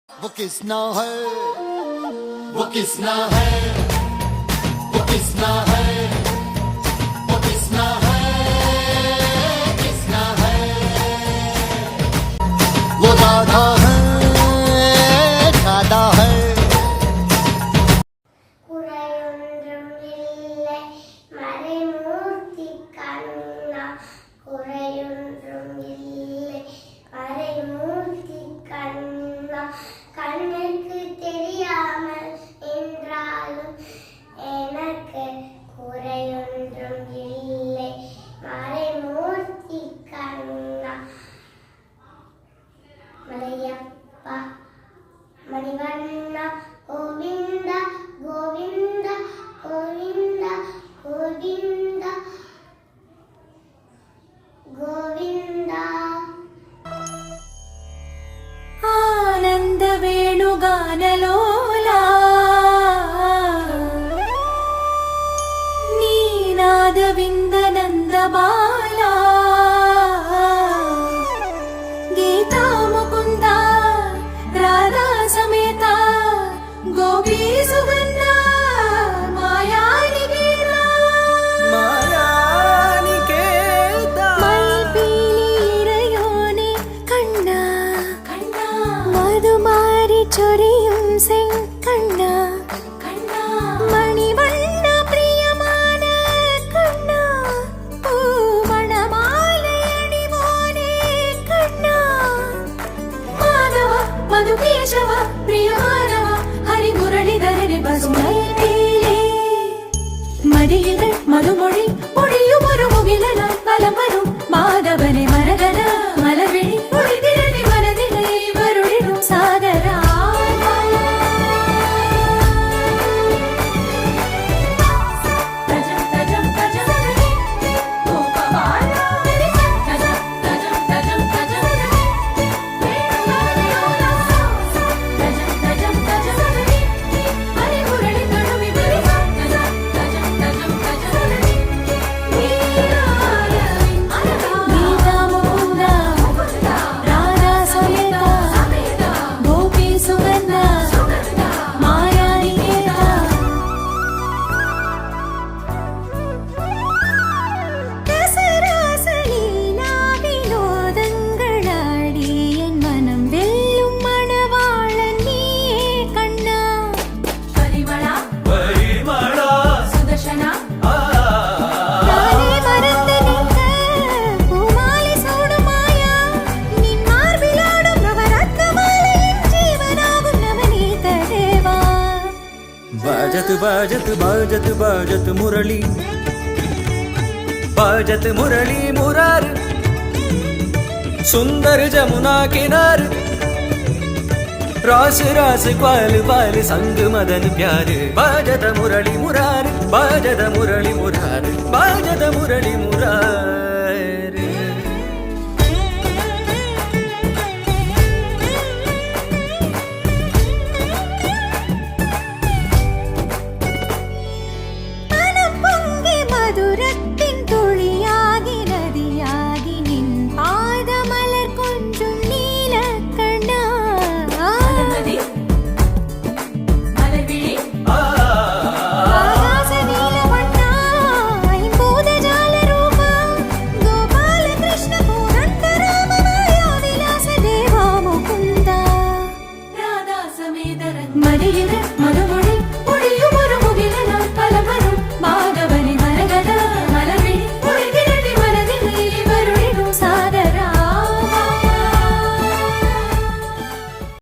वो किसना है, वो किसना है, वो किसना है, वो किसना है, किसना है, वो दादा है, दादा है. குறையொன்றும் இல்லை மறைமூர்த்தி கண்ணா குறையொன்றும் இல்லை மறைமூர்த்தி கண்ணா கண்ணுக்கு தெரியாமல் என்றாலும் எனக்கு குறையொன்றும் இல்லை மறைமூர்த்தி கண்ணா மலையப்பா மணிவண்ணா கோவிந்த கோவிந்த கோவிந்த கோவிந்த கோவிந்தா ಆನಂದ ವೇಣುಗಾನಲೋಲಾ ನೀನಾದವಿಂದ ಬಾಲಾ ಗೀತಾ ಮುಕುಂದ ರಾಧಾ ಸಮೇತ ಗೋಪಿ ಸುಗಂಧ ಮಾಯಾನಿಕೇತ ಮೈಪೀಲಿ ಇರೆಯೋನೆ ಕಣ್ಣ മധുമാരി ചൊരിയും സെങ്കണ്ണ മണിവണ്ണ പ്രിയമാന കണ്ണ പൂമണമാലയണിമോനെ കണ്ണ മാധവ മധുകേശവ പ്രിയമാനവ ഹരിമുരളിധരനെ ബസുമൈലേ മടിയികൾ മധുമൊഴി ഒഴിയും ഒരു മുകിലനായി വലം വരും മാധവനെ മരകന മലർവിഴി ഒളിതിരടി മനതിലെ വരുളിടും സാഗരാ बाजत बाजत बाजत मुरली बाजत मुरली मुरार सुंदर जमुना किनार रास रास ग्वाल बाल संग मदन प्यार बाजत मुरली मुरार बाजत मुरली मुरार बाजत मुरली मुरार മധുരത്തിൻ തുളിയാകി നദിയാകി നിൻ പാദമലർ കൊഞ്ചും നീലക്കണ്ണ ആകാശ നീലവണ്ണ ഭൂതജാലരൂപ ഗോപാലകൃഷ്ണ പൂരന്തരാമനായ വിലാസ ദേവ മുകുന്ദ രാധാ സമേതര മടിയിര മധു